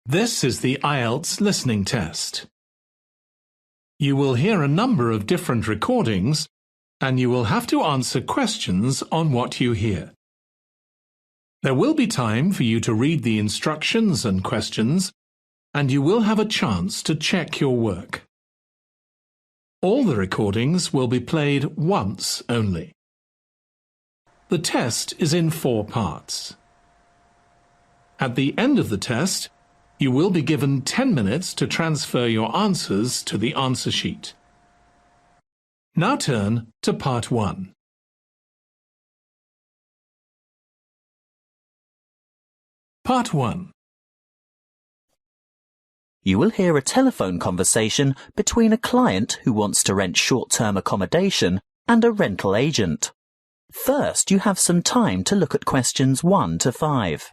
This is the IELTS listening test. You will hear a number of different recordings, and you will have to answer questions on what you hear. There will be time for you to read the instructions and questions, and you will have a chance to check your work. All the recordings will be played once only. The test is in 4 parts. At the end of the test, you will be given 10 minutes to transfer your answers to the answer sheet. Now turn to Part 1. Part 1. You will hear a telephone conversation between a client who wants to rent short-term accommodation and a rental agent. First, you have some time to look at questions 1 to 5.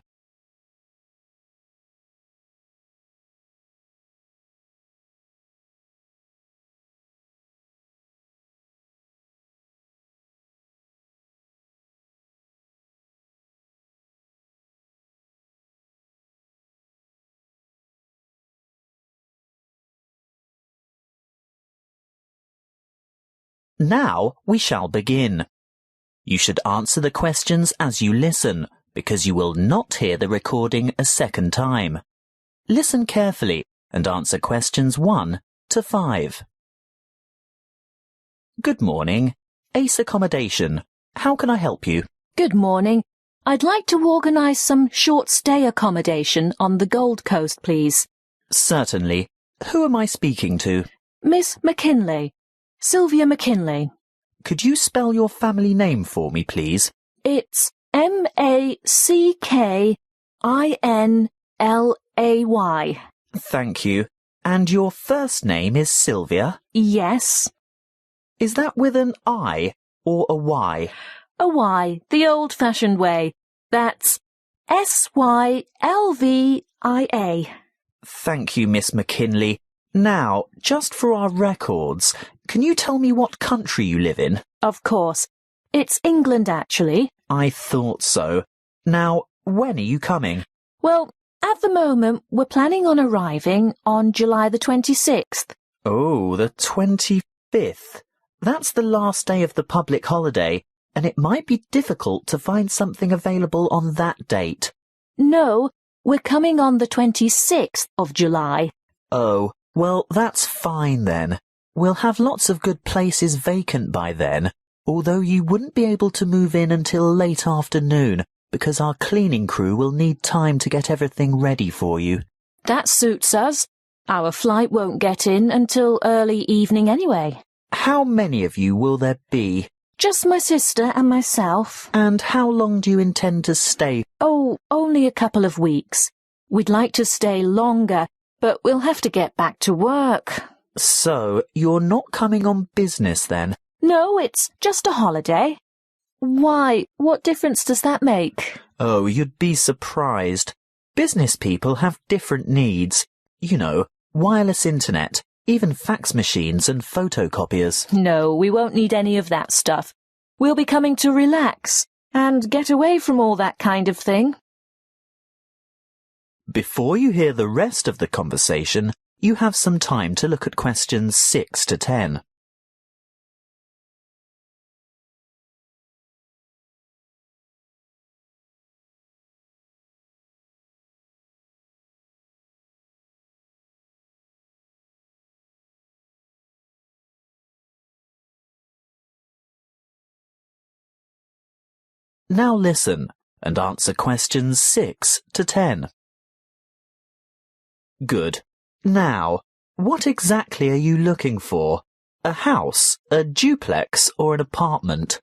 Now we shall begin. You should answer the questions as you listen, because you will not hear the recording a second time. Listen carefully and answer questions 1 to 5. Good morning. Ace Accommodation. How can I help you? Good morning. I'd like to organise some short-stay accommodation on the Gold Coast, please. Certainly. Who am I speaking to? Miss McKinley. Sylvia McKinley. Could you spell your family name for me, please? It's Mackинlay. Thank you. And your first name is Sylvia? Yes. Is that with an I or a Y? A Y, the old-fashioned way. That's Sylvia. Thank you, Miss McKinley. Now, just for our records, can you tell me what country you live in? Of course. It's England, actually. I thought so. Now, when are you coming? Well, at the moment, we're planning on arriving on July the 26th. Oh, the 25th. That's the last day of the public holiday, and it might be difficult to find something available on that date. No, we're coming on the 26th of July. Oh, well, that's fine then. We'll have lots of good places vacant by then, although you wouldn't be able to move in until late afternoon, because our cleaning crew will need time to get everything ready for you. That suits us. Our flight won't get in until early evening anyway. How many of you will there be? Just my sister and myself. And how long do you intend to stay? Oh, only a couple of weeks. We'd like to stay longer, but we'll have to get back to work. So, you're not coming on business then? No, it's just a holiday. Why, what difference does that make? Oh, you'd be surprised. Business people have different needs. You know, wireless internet, even fax machines and photocopiers. No, we won't need any of that stuff. We'll be coming to relax and get away from all that kind of thing. Before you hear the rest of the conversation, you have some time to look at questions 6 to 10. Now listen and answer questions 6 to 10. Good. Now, what exactly are you looking for? A house, a duplex, or an apartment?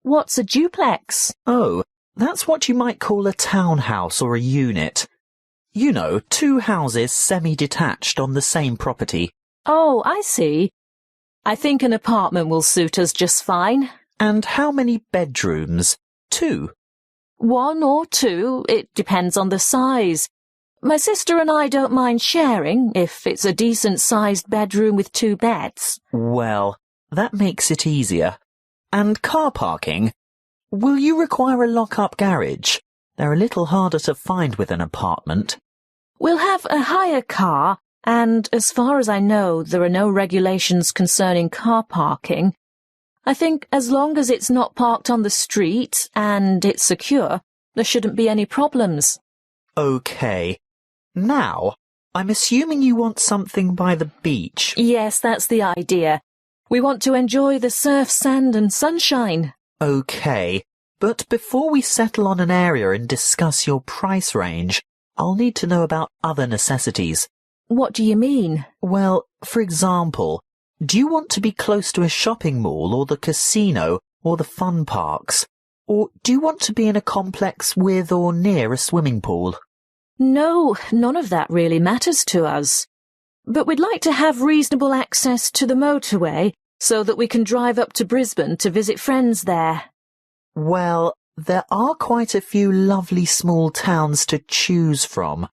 What's a duplex? Oh, that's what you might call a townhouse or a unit. You know, 2 houses semi-detached on the same property. Oh, I see. I think an apartment will suit us just fine. And how many bedrooms? 2. 1 or 2, it depends on the size. My sister and I don't mind sharing if it's a decent-sized bedroom with 2 beds. Well, that makes it easier. And car parking? Will you require a lock-up garage? They're a little harder to find with an apartment. We'll have a hire car, and as far as I know, there are no regulations concerning car parking. I think as long as it's not parked on the street and it's secure, there shouldn't be any problems. OK. Now, I'm assuming you want something by the beach. Yes, that's the idea. We want to enjoy the surf, sand and sunshine. OK, but before we settle on an area and discuss your price range, I'll need to know about other necessities. What do you mean? Well, for example, do you want to be close to a shopping mall or the casino or the fun parks? Or do you want to be in a complex with or near a swimming pool? No, none of that really matters to us. But we'd like to have reasonable access to the motorway so that we can drive up to Brisbane to visit friends there. Well, there are quite a few lovely small towns to choose from.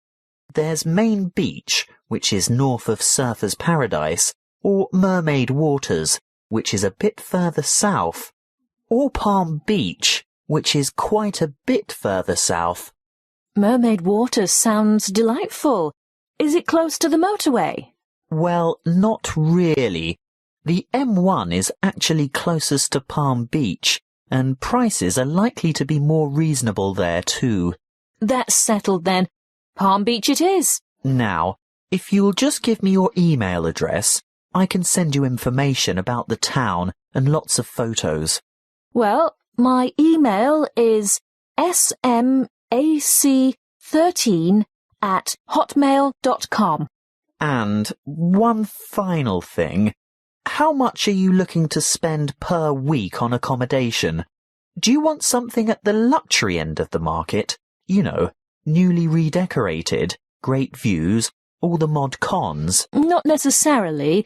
There's Main Beach, which is north of Surfer's Paradise, or Mermaid Waters, which is a bit further south, or Palm Beach, which is quite a bit further south. Mermaid Waters sounds delightful. Is it close to the motorway? Well, not really. The M1 is actually closest to Palm Beach, and prices are likely to be more reasonable there too. That's settled then. Palm Beach it is. Now, if you'll just give me your email address, I can send you information about the town and lots of photos. Well, my email is smac13@hotmail.com. And one final thing. How much are you looking to spend per week on accommodation? Do you want something at the luxury end of the market? You know, newly redecorated, great views, all the mod cons? Not necessarily.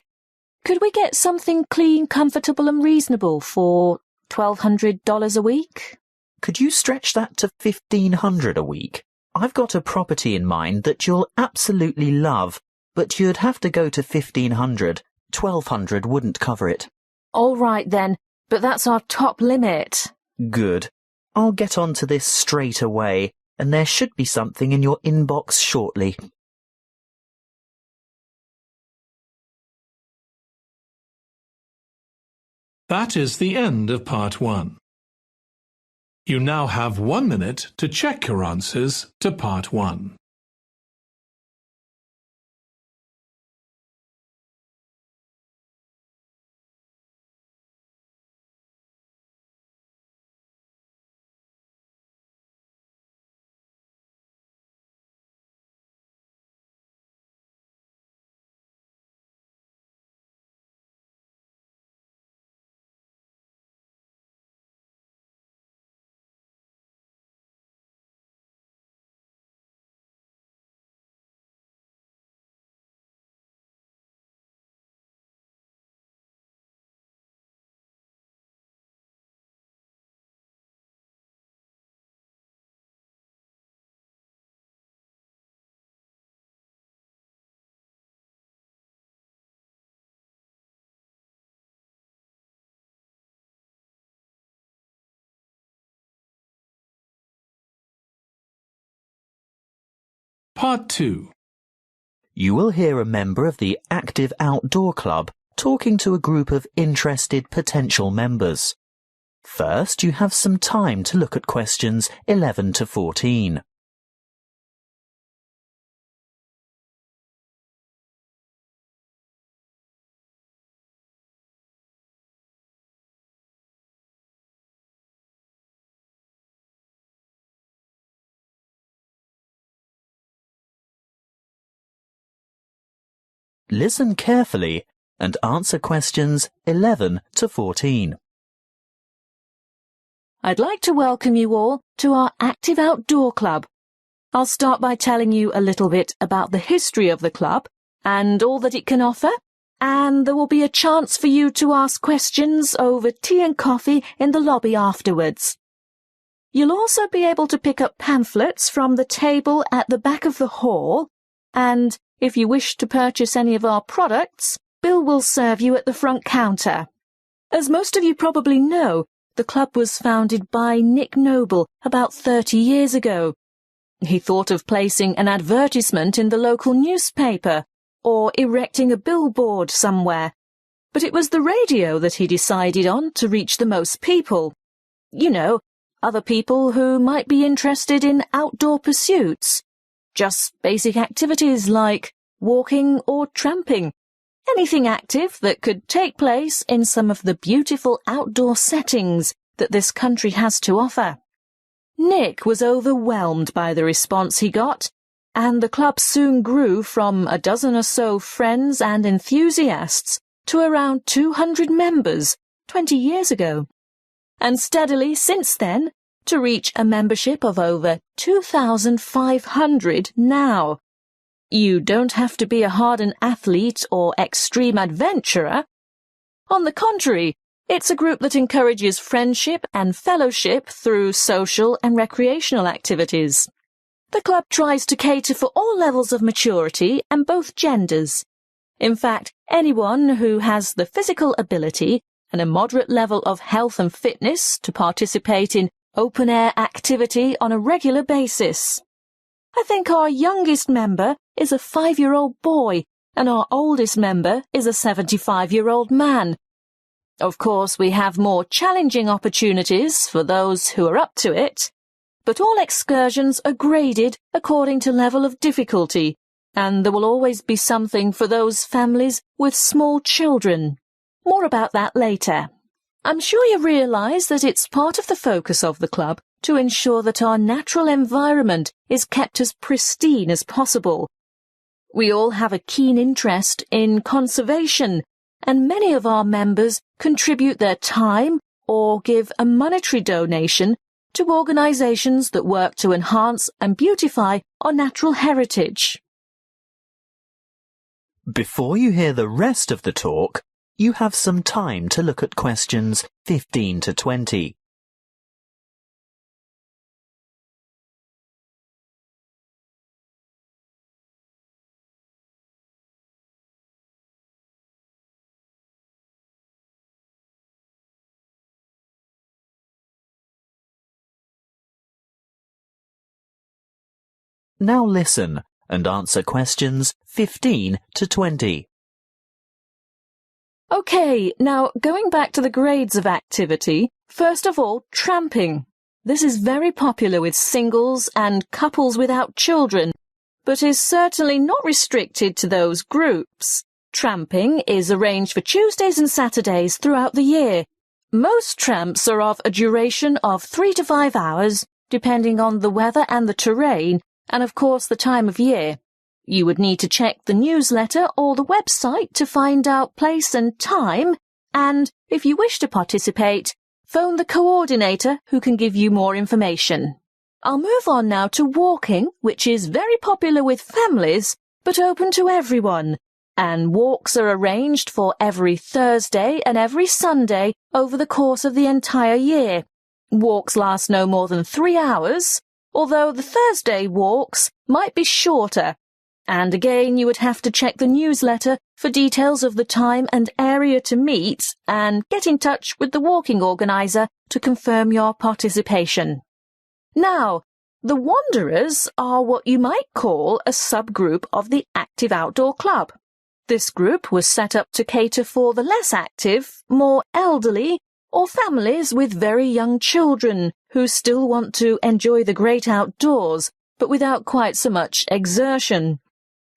Could we get something clean, comfortable and reasonable for $1,200 a week? Could you stretch that to $1,500 a week? I've got a property in mind that you'll absolutely love, but you'd have to go to $1,500. $1,200 wouldn't cover it. All right then, but that's our top limit. Good. I'll get on to this straight away, and there should be something in your inbox shortly. That is the end of part 1. You now have 1 minute to check your answers to part 1. Part 2. You will hear a member of the Active Outdoor Club talking to a group of interested potential members. First, you have some time to look at questions 11 to 14. Listen carefully and answer questions 11 to 14. I'd like to welcome you all to our Active Outdoor Club. I'll start by telling you a little bit about the history of the club and all that it can offer, and there will be a chance for you to ask questions over tea and coffee in the lobby afterwards. You'll also be able to pick up pamphlets from the table at the back of the hall, and if you wish to purchase any of our products, Bill will serve you at the front counter. As most of you probably know, the club was founded by Nick Noble about 30 years ago. He thought of placing an advertisement in the local newspaper or erecting a billboard somewhere, but it was the radio that he decided on to reach the most people. You know, other people who might be interested in outdoor pursuits. Just basic activities like walking or tramping. Anything active that could take place in some of the beautiful outdoor settings that this country has to offer. Nick was overwhelmed by the response he got, and the club soon grew from a dozen or so friends and enthusiasts to around 200 members 20 years ago, and steadily since then to reach a membership of over 2,500 now. You don't have to be a hardened athlete or extreme adventurer. On the contrary, it's a group that encourages friendship and fellowship through social and recreational activities. The club tries to cater for all levels of maturity and both genders. In fact, anyone who has the physical ability and a moderate level of health and fitness to participate in open-air activity on a regular basis. I think our youngest member is a 5-year-old boy and our oldest member is a 75-year-old man. Of course, we have more challenging opportunities for those who are up to it, but all excursions are graded according to level of difficulty, and there will always be something for those families with small children. More about that later. I'm sure you realise that it's part of the focus of the club to ensure that our natural environment is kept as pristine as possible. We all have a keen interest in conservation, and many of our members contribute their time or give a monetary donation to organisations that work to enhance and beautify our natural heritage. Before you hear the rest of the talk, you have some time to look at questions 15 to 20. Now listen and answer questions 15 to 20. OK, now going back to the grades of activity, first of all, tramping. This is very popular with singles and couples without children, but is certainly not restricted to those groups. Tramping is arranged for Tuesdays and Saturdays throughout the year. Most tramps are of a duration of 3 to 5 hours, depending on the weather and the terrain, and of course the time of year. You would need to check the newsletter or the website to find out place and time, and if you wish to participate, phone the coordinator who can give you more information. I'll move on now to walking, which is very popular with families, but open to everyone, and walks are arranged for every Thursday and every Sunday over the course of the entire year. Walks last no more than 3 hours, although the Thursday walks might be shorter, and again you would have to check the newsletter for details of the time and area to meet and get in touch with the walking organiser to confirm your participation. Now, the Wanderers are what you might call a subgroup of the Active Outdoor Club. This group was set up to cater for the less active, more elderly, or families with very young children who still want to enjoy the great outdoors, but without quite so much exertion.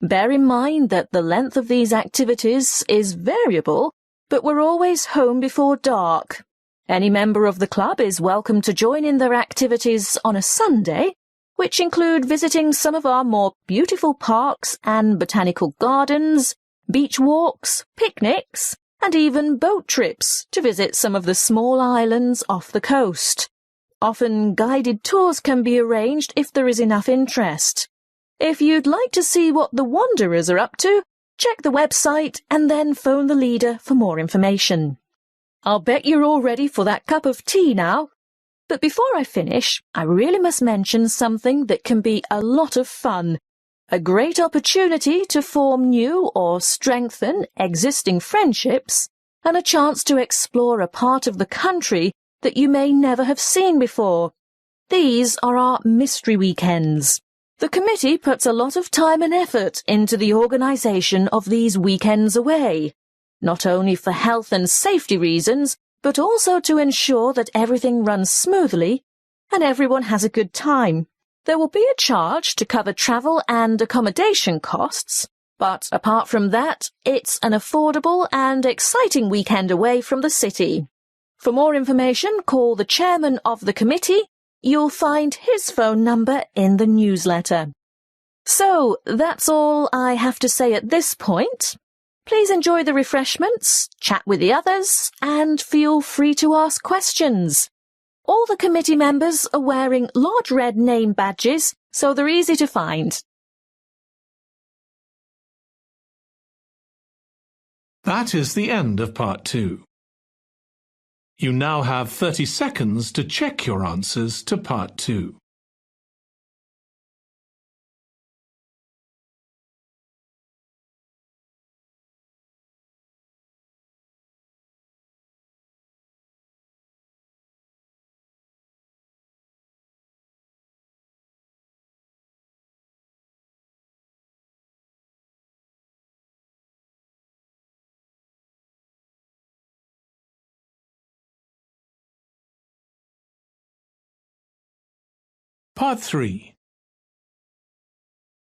Bear in mind that the length of these activities is variable, but we're always home before dark. Any member of the club is welcome to join in their activities on a Sunday, which include visiting some of our more beautiful parks and botanical gardens, beach walks, picnics, and even boat trips to visit some of the small islands off the coast. Often guided tours can be arranged if there is enough interest. If you'd like to see what the Wanderers are up to, check the website and then phone the leader for more information. I'll bet you're all ready for that cup of tea now. But before I finish, I really must mention something that can be a lot of fun. A great opportunity to form new or strengthen existing friendships, and a chance to explore a part of the country that you may never have seen before. These are our mystery weekends. The committee puts a lot of time and effort into the organisation of these weekends away, not only for health and safety reasons, but also to ensure that everything runs smoothly and everyone has a good time. There will be a charge to cover travel and accommodation costs, but apart from that, it's an affordable and exciting weekend away from the city. For more information, call the chairman of the committee. You'll find his phone number in the newsletter. So, that's all I have to say at this point. Please enjoy the refreshments, chat with the others, and feel free to ask questions. All the committee members are wearing large red name badges, so they're easy to find. That is the end of part 2. You now have 30 seconds to check your answers to part 2. Part 3.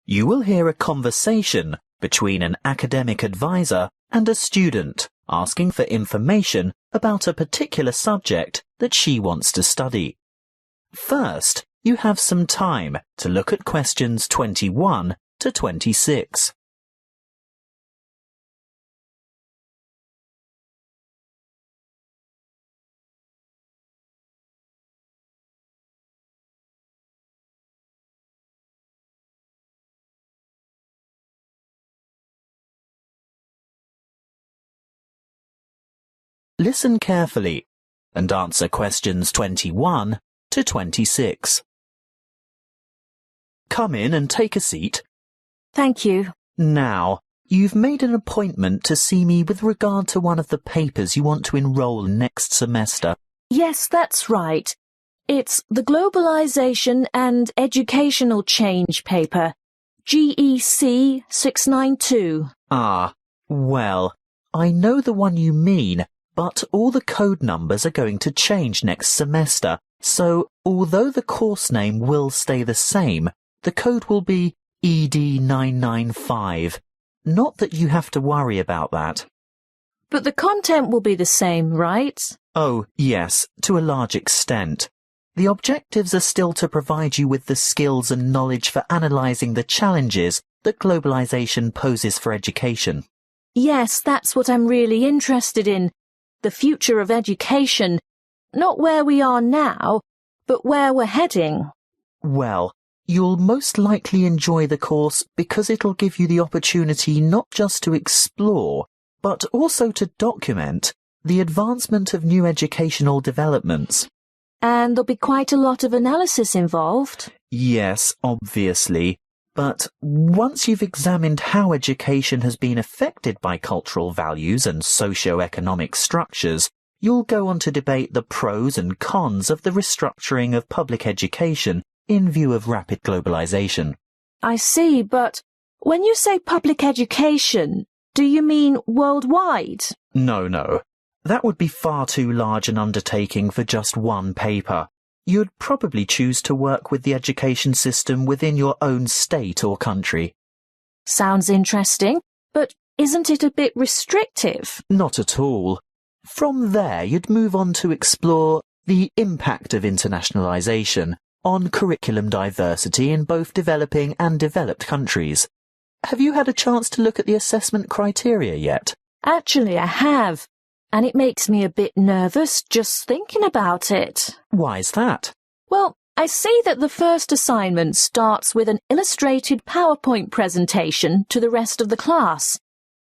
You will hear a conversation between an academic advisor and a student asking for information about a particular subject that she wants to study. First, you have some time to look at questions 21 to 26. Listen carefully and answer questions 21 to 26. Come in and take a seat. Thank you. Now, you've made an appointment to see me with regard to one of the papers you want to enrol in next semester. Yes, that's right. It's the Globalization and Educational Change paper, GEC 692. Ah, well, I know the one you mean, but all the code numbers are going to change next semester, so although the course name will stay the same, the code will be ED995. Not that you have to worry about that. But the content will be the same, right? Oh, yes, to a large extent. The objectives are still to provide you with the skills and knowledge for analysing the challenges that globalisation poses for education. Yes, that's what I'm really interested in. The future of education. Not where we are now, but where we're heading. Well, you'll most likely enjoy the course because it'll give you the opportunity not just to explore, but also to document the advancement of new educational developments. And there'll be quite a lot of analysis involved. Yes, obviously. But once you've examined how education has been affected by cultural values and socio-economic structures, you'll go on to debate the pros and cons of the restructuring of public education in view of rapid globalization. I see, but when you say public education, do you mean worldwide? No. That would be far too large an undertaking for just one paper. You'd probably choose to work with the education system within your own state or country. Sounds interesting, but isn't it a bit restrictive? Not at all. From there, you'd move on to explore the impact of internationalization on curriculum diversity in both developing and developed countries. Have you had a chance to look at the assessment criteria yet? Actually, I have. And it makes me a bit nervous just thinking about it. Why's that? Well, I see that the first assignment starts with an illustrated PowerPoint presentation to the rest of the class.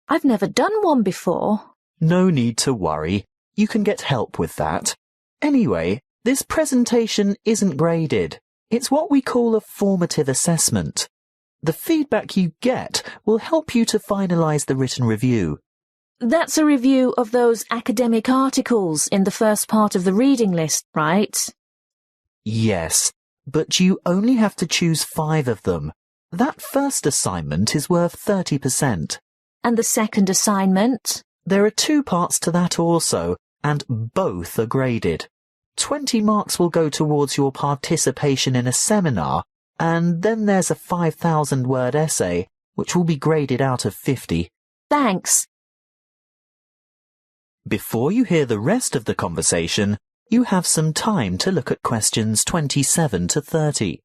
I've never done one before. No need to worry. You can get help with that. Anyway, this presentation isn't graded. It's what we call a formative assessment. The feedback you get will help you to finalise the written review. That's a review of those academic articles in the first part of the reading list, right? Yes, but you only have to choose 5 of them. That first assignment is worth 30%. And the second assignment? There are 2 parts to that also, and both are graded. 20 marks will go towards your participation in a seminar, and then there's a 5,000-word essay, which will be graded out of 50. Thanks. Before you hear the rest of the conversation, you have some time to look at questions 27 to 30.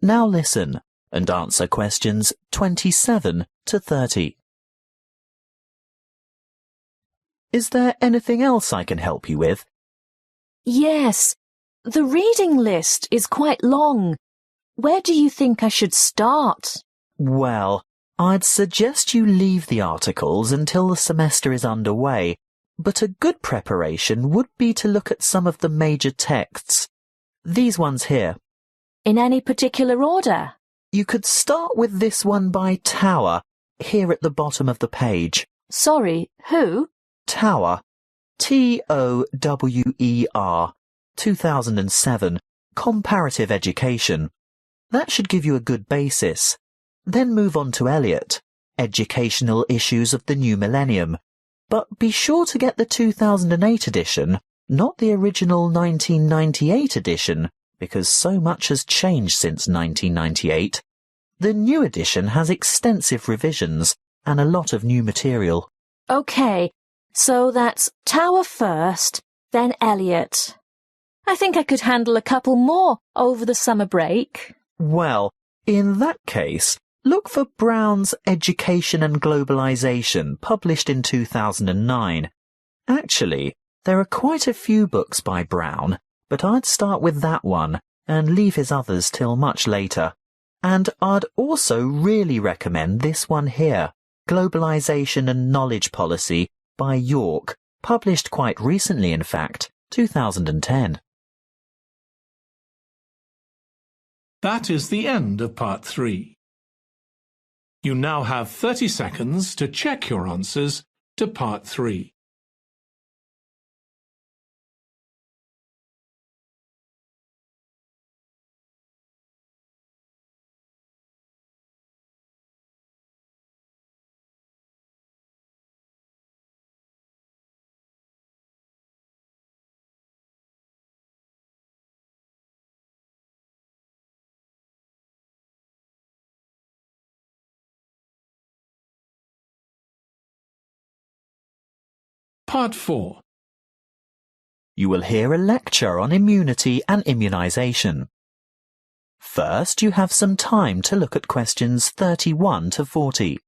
Now listen and answer questions 27 to 30. Is there anything else I can help you with? Yes, the reading list is quite long. Where do you think I should start? Well, I'd suggest you leave the articles until the semester is underway, but a good preparation would be to look at some of the major texts. These ones here. In any particular order? You could start with this one by Tower, here at the bottom of the page. Sorry, who? Tower. Tower. 2007. Comparative Education. That should give you a good basis. Then move on to Eliot. Educational Issues of the New Millennium. But be sure to get the 2008 edition, not the original 1998 edition, because so much has changed since 1998. The new edition has extensive revisions and a lot of new material. OK, so that's Tower first, then Eliot. I think I could handle a couple more over the summer break. Well, in that case, look for Brown's Education and Globalization, published in 2009. Actually, there are quite a few books by Brown, but I'd start with that one and leave his others till much later. And I'd also really recommend this one here, Globalization and Knowledge Policy by York, published quite recently in fact, 2010. That is the end of part 3. You now have 30 seconds to check your answers to part 3. Part 4. You will hear a lecture on immunity and immunization. First, you have some time to look at questions 31 to 40.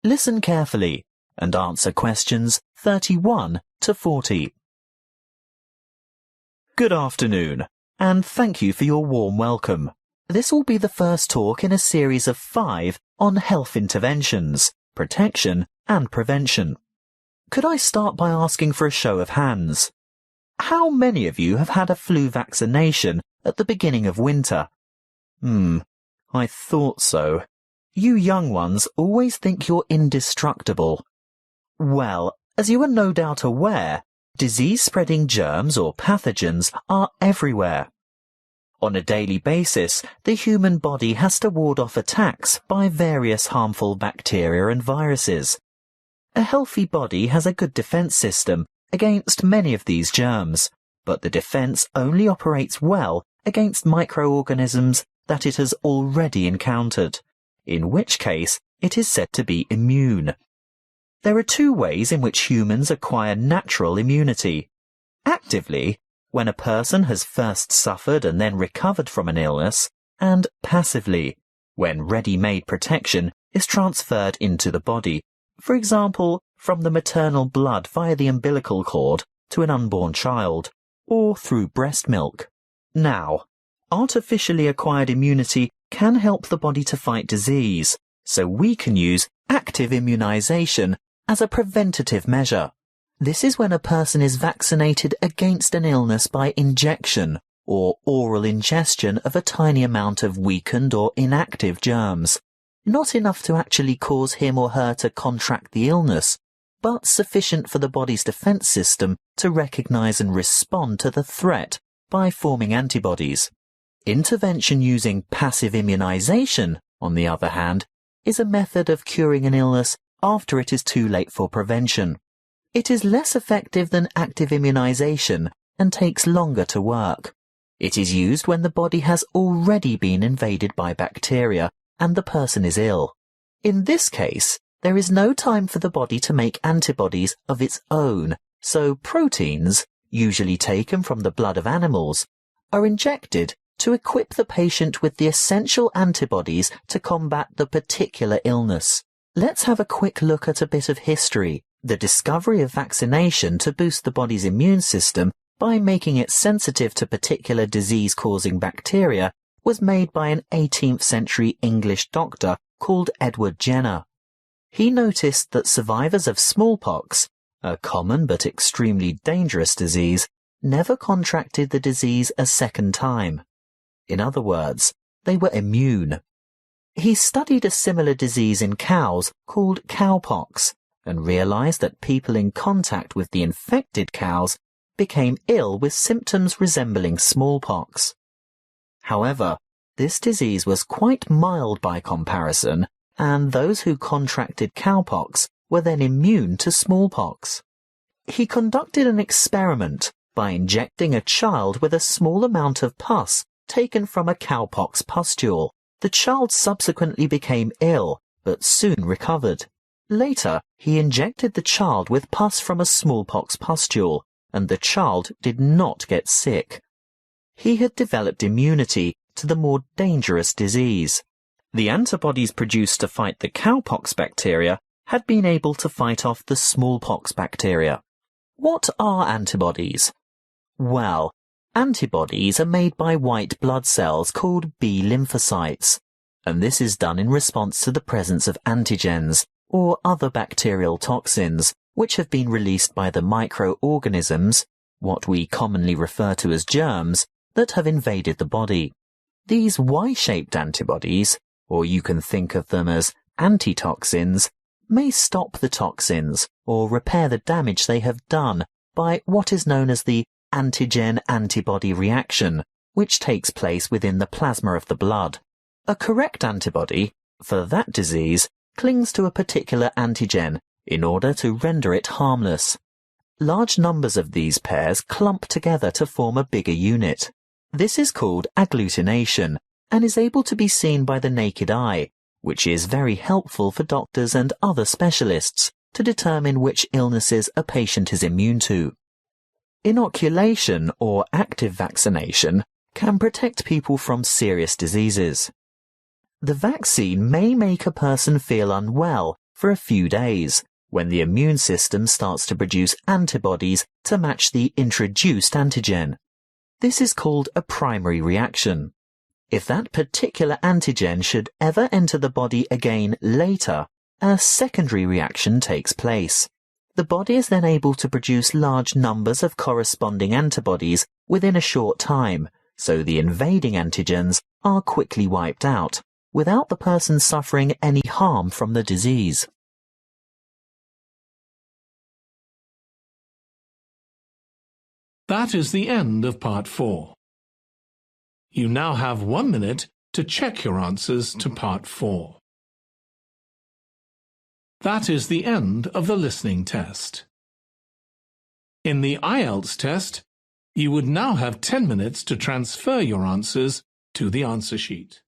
Listen carefully and answer questions 31 to 40. Good afternoon, and thank you for your warm welcome. This will be the first talk in a series of 5 on health interventions, protection and prevention. Could I start by asking for a show of hands? How many of you have had a flu vaccination at the beginning of winter? I thought so. You young ones always think you're indestructible. Well, as you are no doubt aware, disease-spreading germs or pathogens are everywhere. On a daily basis, the human body has to ward off attacks by various harmful bacteria and viruses. A healthy body has a good defense system against many of these germs, but the defense only operates well against microorganisms that it has already encountered, in which case it is said to be immune. There are 2 ways in which humans acquire natural immunity. Actively, when a person has first suffered and then recovered from an illness, and passively, when ready-made protection is transferred into the body, For example, from the maternal blood via the umbilical cord to an unborn child, or through breast milk. Now, artificially acquired immunity can help the body to fight disease, so we can use active immunization as a preventative measure. This is when a person is vaccinated against an illness by injection or oral ingestion of a tiny amount of weakened or inactive germs. Not enough to actually cause him or her to contract the illness, but sufficient for the body's defense system to recognize and respond to the threat by forming antibodies. Intervention using passive immunization, on the other hand, is a method of curing an illness after it is too late for prevention. It is less effective than active immunization and takes longer to work. It is used when the body has already been invaded by bacteria and the person is ill. In this case, there is no time for the body to make antibodies of its own, so proteins, usually taken from the blood of animals, are injected to equip the patient with the essential antibodies to combat the particular illness. Let's have a quick look at a bit of history. The discovery of vaccination to boost the body's immune system by making it sensitive to particular disease-causing bacteria was made by an 18th century English doctor called Edward Jenner. He noticed that survivors of smallpox, a common but extremely dangerous disease, never contracted the disease a second time. In other words, they were immune. He studied a similar disease in cows called cowpox and realized that people in contact with the infected cows became ill with symptoms resembling smallpox. However, this disease was quite mild by comparison, and those who contracted cowpox were then immune to smallpox. He conducted an experiment by injecting a child with a small amount of pus taken from a cowpox pustule. The child subsequently became ill, but soon recovered. Later, he injected the child with pus from a smallpox pustule, and the child did not get sick. He had developed immunity to the more dangerous disease. The antibodies produced to fight the cowpox bacteria had been able to fight off the smallpox bacteria. What are antibodies? Well, antibodies are made by white blood cells called B lymphocytes, and this is done in response to the presence of antigens, or other bacterial toxins, which have been released by the microorganisms, what we commonly refer to as germs, that have invaded the body. These Y-shaped antibodies, or you can think of them as antitoxins, may stop the toxins or repair the damage they have done by what is known as the antigen-antibody reaction, which takes place within the plasma of the blood. A correct antibody, for that disease, clings to a particular antigen in order to render it harmless. Large numbers of these pairs clump together to form a bigger unit. This is called agglutination and is able to be seen by the naked eye, which is very helpful for doctors and other specialists to determine which illnesses a patient is immune to. Inoculation or active vaccination can protect people from serious diseases. The vaccine may make a person feel unwell for a few days when the immune system starts to produce antibodies to match the introduced antigen. This is called a primary reaction. If that particular antigen should ever enter the body again later, a secondary reaction takes place. The body is then able to produce large numbers of corresponding antibodies within a short time, so the invading antigens are quickly wiped out, without the person suffering any harm from the disease. That is the end of Part 4. You now have 1 minute to check your answers to Part 4. That is the end of the listening test. In the IELTS test, you would now have 10 minutes to transfer your answers to the answer sheet.